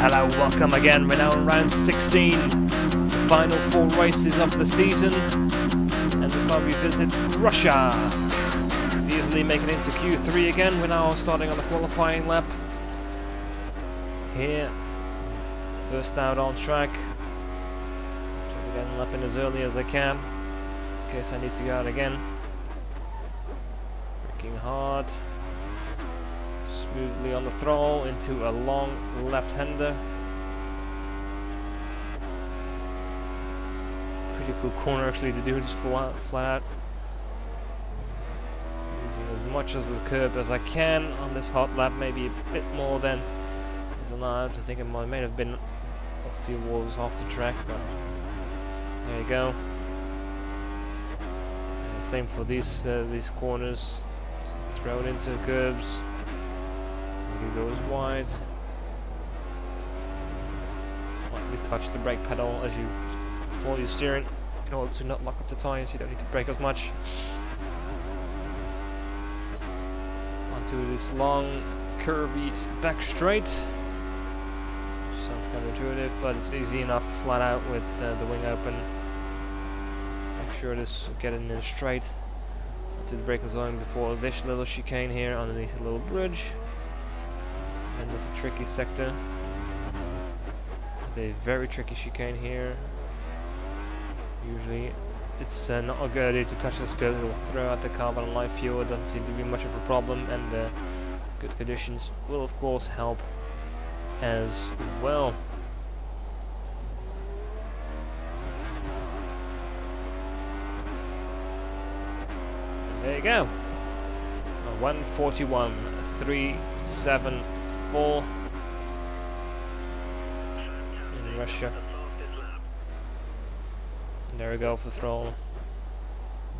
Hello, welcome again. We're now in round 16, the final 4 races of the season, and this time we visit Russia. Easily making it into Q3 again. We're now starting on the qualifying lap. Here, first out on track. Try to get a lap in as early as I can, in case I need to go out again. Braking hard. Smoothly on the throttle into a long left-hander. Pretty cool corner actually to do, just flat out. Using as much as the curb as I can on this hot lap, maybe a bit more than is allowed. I think it may have been a few walls off the track, but there you go. And same for these corners, just thrown into the curbs. It goes wide. Lightly touch the brake pedal as you before you're steering in order to not lock up the tires. You don't need to brake as much. Onto this long, curvy back straight. Sounds counterintuitive, but it's easy enough flat out with the wing open. Make sure this getting in straight to the braking zone before this little chicane here underneath the little bridge. And there's a tricky sector. The very tricky chicane here. Usually it's not a good idea to touch this skirt. It will throw out the carbon and light fuel. It doesn't seem to be much of a problem, and good conditions will of course help as well. And there you go. 1:41.374 in Russia. And there we go off the throttle.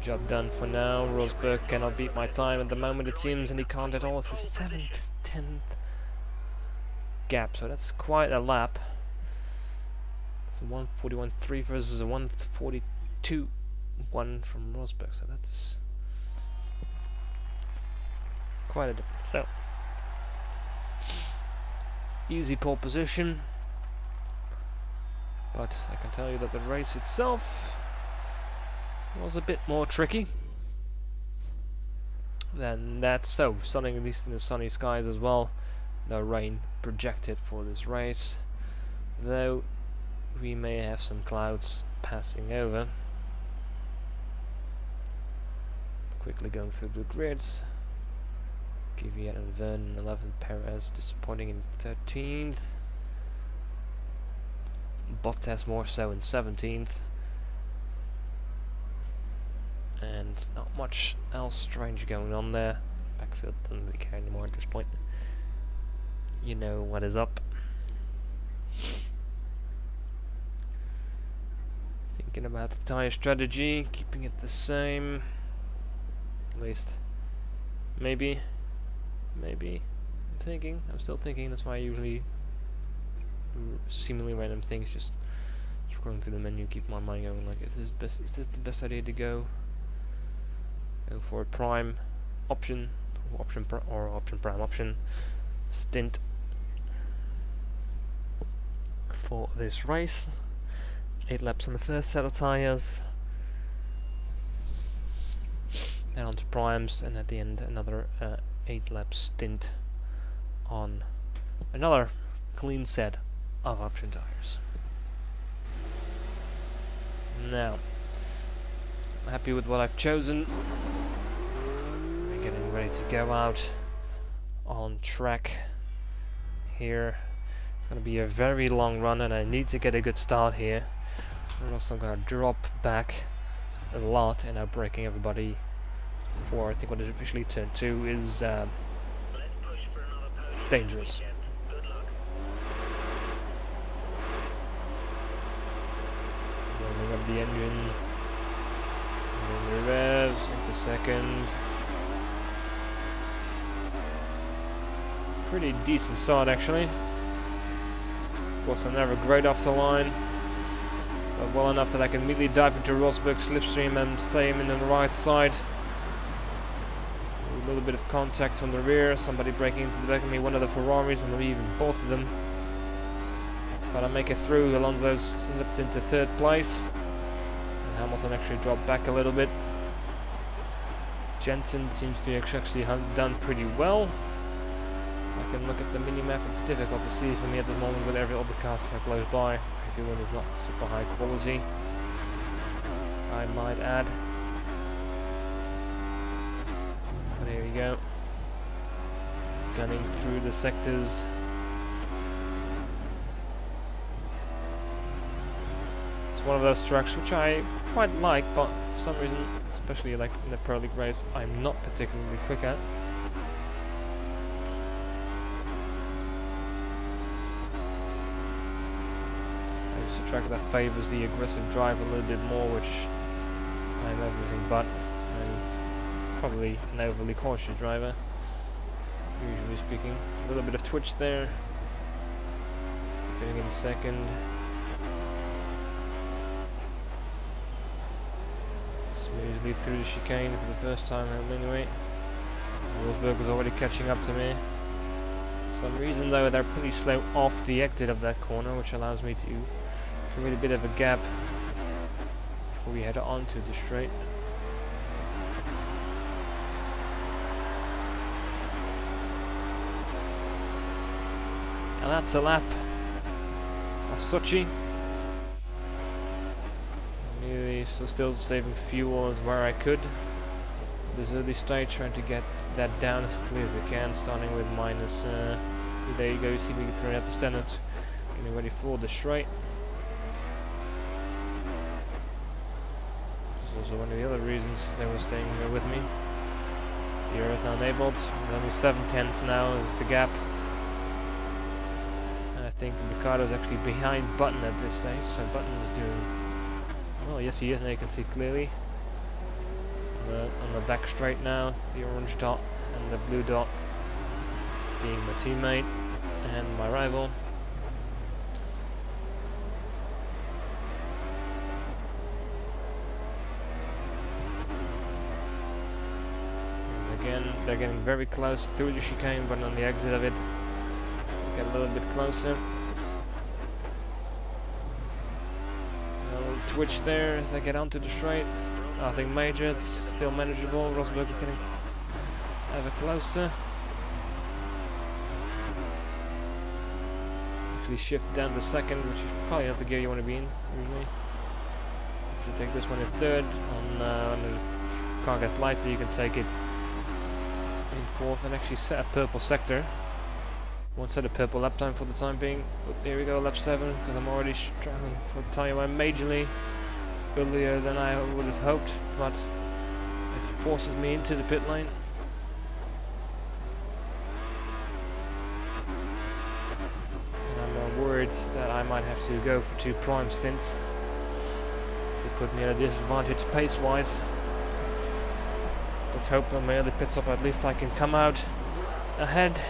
Job done for now. Rosberg cannot beat my time at the moment, it seems, and he can't at all. It's a 7th, 10th gap, so that's quite a lap. It's a 1:41.3 versus a 1:42.1 from Rosberg, so that's quite a difference. So easy pole position, but I can tell you that the race itself was a bit more tricky than that. So sunning, at least in the sunny skies as well. No rain projected for this race, though we may have some clouds passing over. Quickly going through the grids. Kvyat and Vernon 11th, Perez disappointing in 13th, Bottas more so in 17th, and not much else strange going on there. Backfield doesn't really care anymore at this point. You know what is up. Thinking about the tyre strategy, keeping it the same, at least maybe. I'm still thinking. That's why I usually do seemingly random things, just scrolling through the menu, keep my mind going like, is this the best idea to go for a prime option prime stint for this race. 8 laps on the first set of tires, then on to primes, and at the end another 8-lap stint on another clean set of option tires. Now, I'm happy with what I've chosen. I'm getting ready to go out on track here. It's going to be a very long run, and I need to get a good start here, or else I'm going to drop back a lot and I'm breaking everybody. For I think what is officially turn 2 is dangerous. Warming up the engine, the revs into second. Pretty decent start actually. Of course, I'm never great off the line, but well enough that I can immediately dive into Rosberg's slipstream and stay him in on the right side. a little bit of contact from the rear, somebody breaking into the back of me, one of the Ferraris, or maybe even both of them. But I make it through. Alonso slipped into third place. And Hamilton actually dropped back a little bit. Jensen seems to actually have done pretty well. I can look at the mini-map, it's difficult to see for me at the moment with every other cars so close by. Previewing is not super high quality, I might add. But here we go. Gunning through the sectors. It's one of those tracks which I quite like, but for some reason, especially like in the Pro League race, I'm not particularly quick at. It's a track that favours the aggressive drive a little bit more, which I'm everything but. I'm probably an overly cautious driver, usually speaking. A little bit of twitch there. Getting in second. Smoothly through the chicane for the first time anyway. Rosberg was already catching up to me. For some reason though, they're pretty slow off the exit of that corner, which allows me to create a bit of a gap before we head onto the straight. And that's a lap of Sochi. Really still saving fuel as where I could. This early stage, trying to get that down as quickly as I can, starting with minus. There you go, you see me throwing up the standard, getting ready for the straight. This is also one of the other reasons they were staying here with me. The air is now enabled. There's only 7/10 now is the gap. And I think Ricardo's actually behind Button at this stage, so Button is doing well. Yes, he is, and you can see clearly. On the back straight now, the orange dot and the blue dot being my teammate and my rival. And again, they're getting very close through the chicane, but on the exit of it, get a little bit closer. A little twitch there as I get onto the straight. Nothing major, it's still manageable. Rosberg is getting ever closer. Actually shifted down to second, which is probably not the gear you want to be in, usually. If you take this one in third, when the car gets lighter you can take it in fourth and actually set a purple sector. Won't set a purple lap time for the time being. But here we go, lap 7, because I'm already struggling for the tyre wear majorly. Earlier than I would have hoped, but it forces me into the pit lane. And I'm worried that I might have to go for 2 prime stints to put me at a disadvantage pace-wise. Let's hope on my early pit stop at least I can come out ahead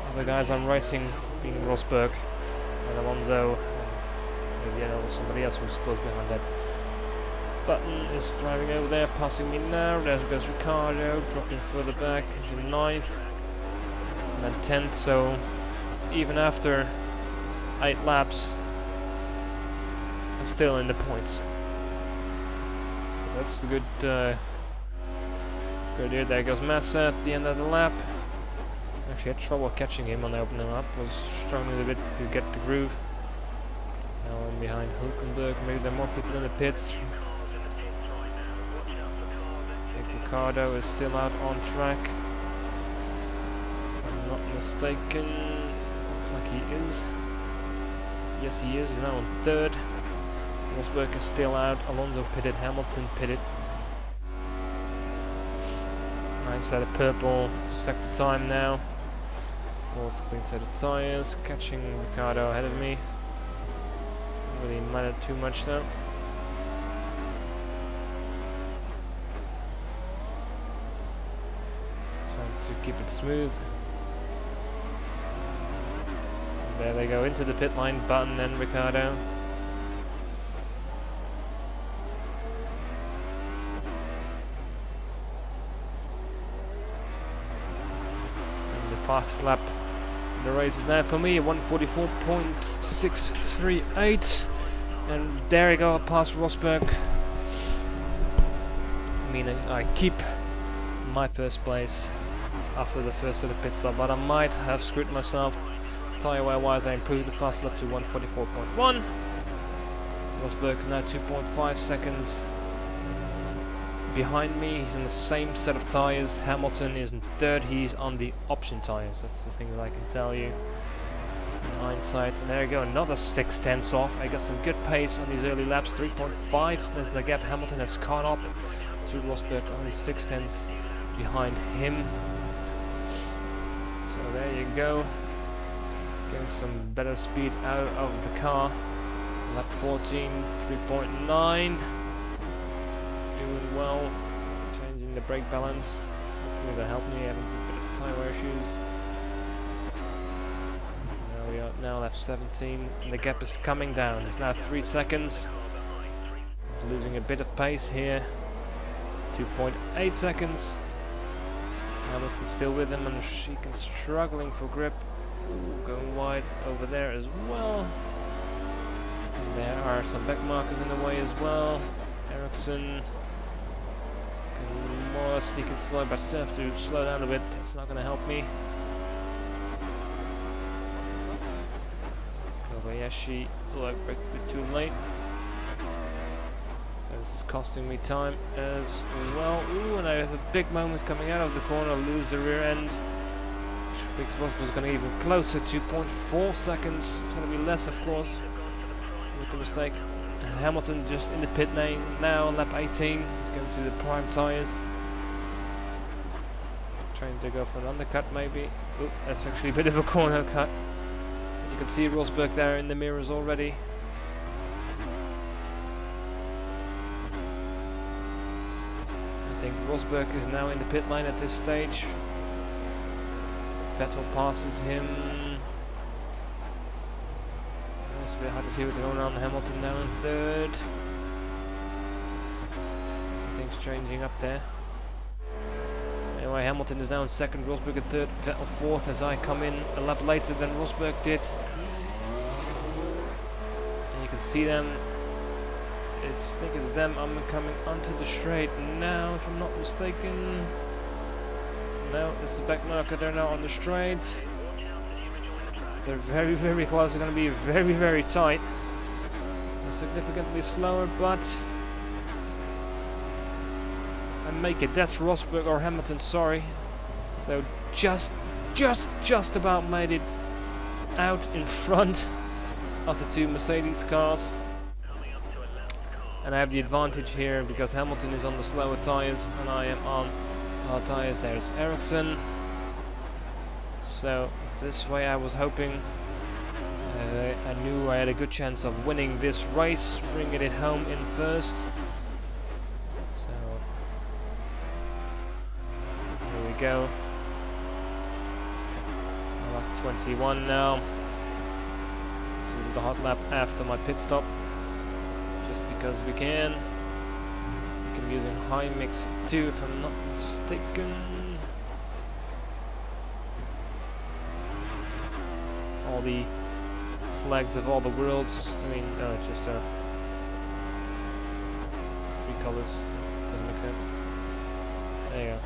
of the guys I'm racing, being Rosberg and Alonso. Maybe I know somebody else who's close behind that. Button is driving over there, passing me now. There goes Ricardo, dropping further back into 9th. And then 10th, so even after 8 laps, I'm still in the points. So that's the good idea. There goes Massa at the end of the lap. Actually had trouble catching him on the opening lap, was struggling a bit to get the groove. Now I'm behind Hulkenberg, maybe there are more people in the pits. I think Ricardo is still out on track. If I'm not mistaken, looks like he is. Yes, he is. He's now on 3rd. Rosberg is still out. Alonso pitted, Hamilton pitted. Nice set of purple sector time now. Also clean set of tyres, catching Ricardo ahead of me. Really mattered too much though. Trying to keep it smooth. And there they go into the pit line, Button and Ricardo. fastest lap in the race is now for me, 1:44.638. And there we go, past Rosberg. Meaning I keep my first place after the first of the pit stop, but I might have screwed myself. Tyre wear wise, I improved the fast lap to 1:44.1. Rosberg now 2.5 seconds behind me. He's in the same set of tyres. Hamilton is in third. He's on the option tyres. That's the thing that I can tell you in hindsight. And there you go, another 6/10 off. I got some good pace on these early laps. 3.5. There's the gap. Hamilton has caught up to Rosberg, only 6/10 behind him. So there you go. Getting some better speed out of the car. Lap 14, 3.9. Doing well. Changing the brake balance. Hopefully that'll help me. Having some bit of tyre wear issues. There we are. Now lap 17. And the gap is coming down. It's now 3 seconds. It's losing a bit of pace here. 2.8 seconds. Hamilton still with him, and Sheehan struggling for grip. Ooh, going wide over there as well. And there are some back markers in the way as well. Ericsson can more or less sneak and slow, but I still have to slow down a bit. It's not going to help me. Kobayashi look a bit too late. So this is costing me time as well. Ooh, and I have a big moment coming out of the corner. Lose the rear end. Because Rosberg's going to even closer, 2.4 seconds. It's going to be less, of course, with the mistake. And Hamilton just in the pit lane now, lap 18. He's going to the prime tyres. Trying to go for an undercut, maybe. Oop, that's actually a bit of a corner cut. But you can see Rosberg there in the mirrors already. I think Rosberg is now in the pit lane at this stage. Vettel passes him. It's a bit hard to see what's going on. Hamilton now in third. Things changing up there. Anyway, Hamilton is now in second, Rosberg in third, Vettel fourth as I come in a lap later than Rosberg did. And you can see them. I think it's them. I'm coming onto the straight now, if I'm not mistaken. No, it's the back marker. They're now on the straight. They're very, very close. They're going to be very, very tight. They're significantly slower, but I make it. That's Rosberg or Hamilton. Sorry. So just about made it out in front of the two Mercedes cars. And I have the advantage here because Hamilton is on the slower tires and I am on hard tires. There's Ericsson. So this way I was hoping, I knew I had a good chance of winning this race, bringing it home in first. So here we go. Lap 21 now. This is the hot lap after my pit stop. Just because we can. I'm using high mix 2 if I'm not mistaken. All the flags of all the worlds. I mean, no, it's just 3 colors. Doesn't make sense. There you go.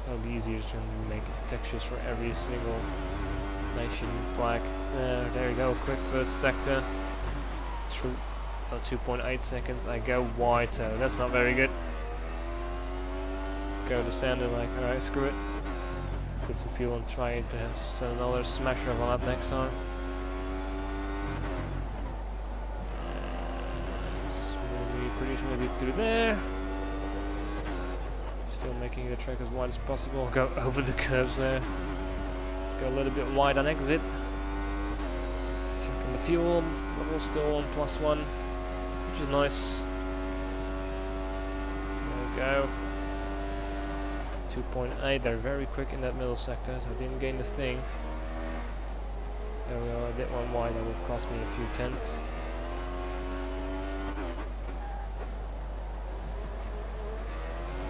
That'll be easier to make textures for every single nation flag. There you go. Quick first sector. Through 2.8 seconds. I go wide, so that's not very good. Go to standard, like, alright, screw it. Put some fuel and try to send another smasher of a lap next time. Pretty smoothly through there. Still making the track as wide as possible. Go over the curves there. Go a little bit wide on exit. Checking the fuel level, still on +1, which is nice. There we go. 2.8, they're very quick in that middle sector, so I didn't gain the thing. There we are, I did one wide, that would have cost me a few tenths.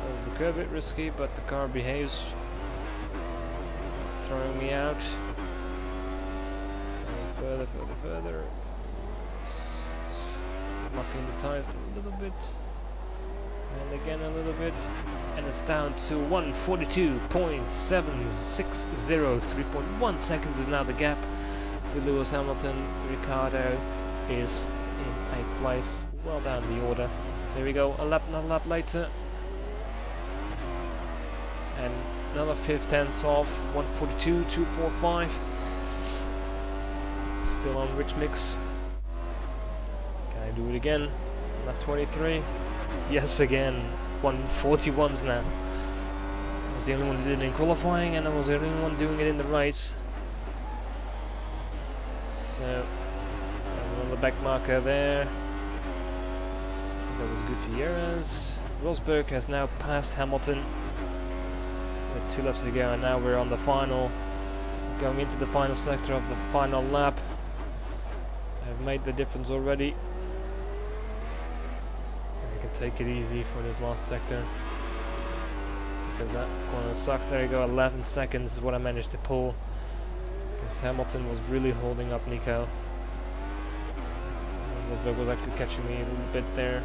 Over the curve, a bit risky, but the car behaves throwing me out. Going further. Locking the tires a little bit. And again a little bit. And it's down to 1:42.760. 3.1 seconds is now the gap to Lewis Hamilton. Ricciardo is in 8th place. Well down the order. So here we go, another lap later. And another 5/10 off, 1:42.245. Still on rich mix. Can I do it again? Lap 23. Yes, again. 1:41s now. I was the only one who did it in qualifying, and I was the only one doing it in the race. So, another back marker there. That was Gutierrez. Rosberg has now passed Hamilton with 2 laps to go, and now we're on the final, going into the final sector of the final lap. I've made the difference already. I can take it easy for this last sector because that corner sucks. There you go, 11 seconds is what I managed to pull because Hamilton was really holding up Nico. Rosberg was actually catching me a little bit there.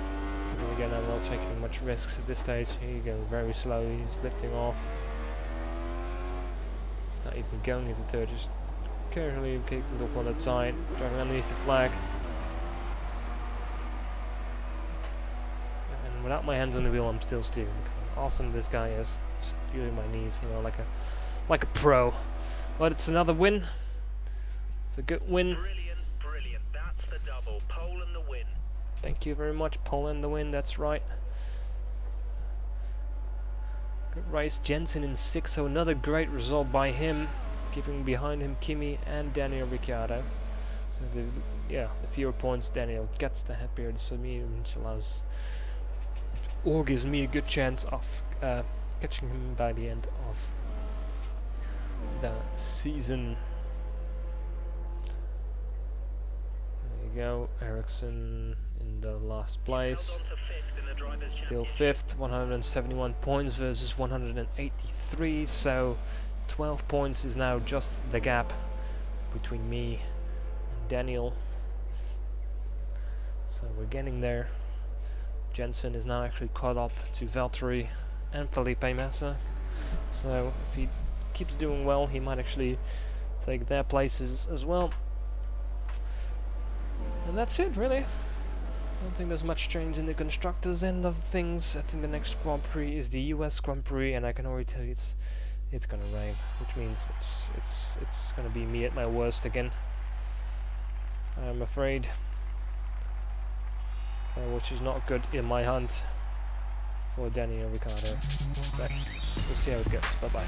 And again, I'm not taking much risks at this stage. Here you go, very slowly, he's lifting off. He's not even going into third, just carefully keeping the look on the side, driving underneath the flag. And without my hands on the wheel, I'm still steering the car. Awesome this guy is, just using my knees, you know, like a pro. But it's another win. It's a good win. Brilliant. That's the double. Pole and the win. Thank you very much, pole and the win, that's right. Good race, Jensen in 6th, so another great result by him, keeping behind him Kimi and Daniel Ricciardo. So the fewer points Daniel gets, the happier it's for me, which allows or gives me a good chance of catching him by the end of the season. There you go, Ericsson in the last place, still 5th, 171 points versus 183, so 12 points is now just the gap between me and Daniel. So we're getting there. Jensen is now actually caught up to Valtteri and Felipe Massa, so if he keeps doing well, he might actually take their places as well. And that's it, really. I don't think there's much change in the constructors' end of things. I think the next Grand Prix is the US Grand Prix, and I can already tell you it's gonna rain, which means it's gonna be me at my worst again, I'm afraid. Which is not good in my hunt for Daniel Ricciardo. But we'll see how it goes. Bye bye.